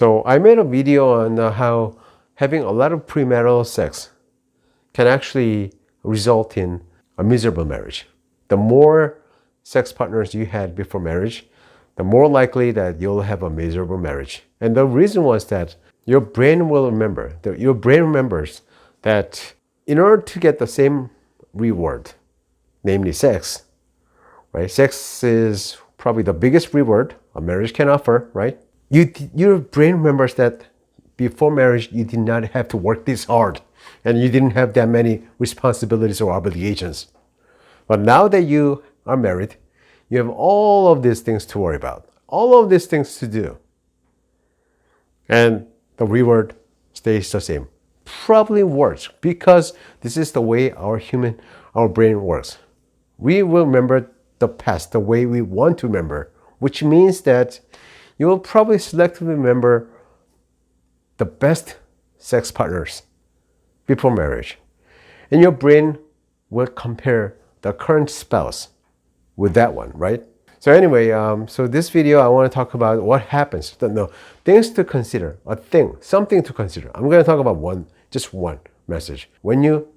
So I made a video on how having a lot of premarital sex can actually result in a miserable marriage. The more sex partners you had before marriage, the more likely that you'll have a miserable marriage. And the reason was that your brain remembers that in order to get the same reward, namely sex, right? Sex is probably the biggest reward a marriage can offer, right? Your brain remembers that before marriage, you did not have to work this hard and you didn't have that many responsibilities or obligations. But now that you are married, you have all of these things to worry about, all of these things to do. And the reward stays the same. Probably worse because this is the way our brain works. We will remember the past the way we want to remember, which means that you will probably selectively remember the best sex partners before marriage. And your brain will compare the current spouse with that one, right? So anyway, so this video I want to talk about what happens. No, things to consider, something to consider. I'm going to talk about just one message. When you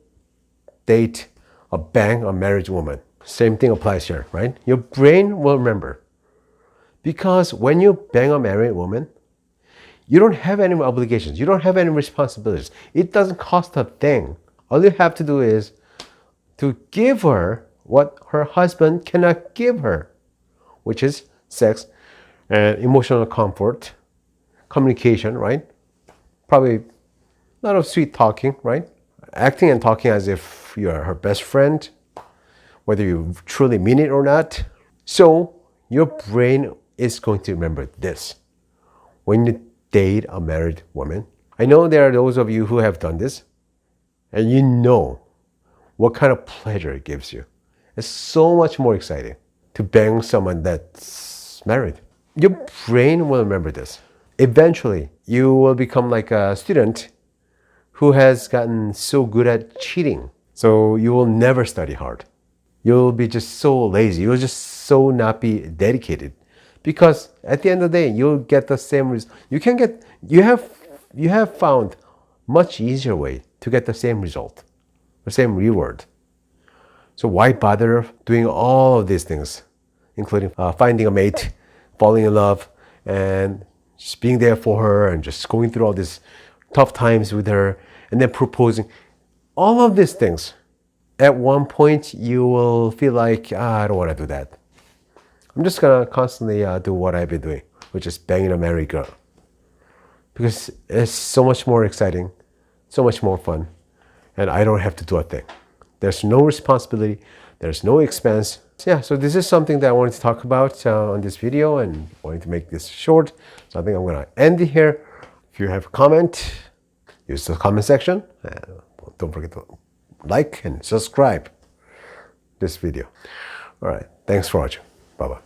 date bang a married woman, same thing applies here, right? Your brain will remember. Because when you bang a married woman, you don't have any obligations. You don't have any responsibilities. It doesn't cost a thing. All you have to do is to give her what her husband cannot give her, which is sex and emotional comfort, communication, right? Probably a lot of sweet talking, right? Acting and talking as if you are her best friend, whether you truly mean it or not. So your brain is going to remember this when you date a married woman. I know there are those of you who have done this, and you know what kind of pleasure it gives you. It's so much more exciting to bang someone that's married. Your brain will remember this. Eventually, you will become like a student who has gotten so good at cheating. So you will never study hard. You'll be just so lazy. You'll just so not be dedicated. Because at the end of the day, you'll get the same result. You have found much easier way to get the same result, the same reward. So why bother doing all of these things, including finding a mate, falling in love, and just being there for her, and just going through all these tough times with her, and then proposing. All of these things, at one point, you will feel like, I don't want to do that. I'm just going to constantly do what I've been doing, which is banging a married girl. Because it's so much more exciting, so much more fun, and I don't have to do a thing. There's no responsibility, there's no expense. So this is something that I wanted to talk about on this video, and wanted to make this short. So I think I'm going to end it here. If you have a comment, use the comment section. Don't forget to like and subscribe this video. All right, thanks for watching. Bye-bye.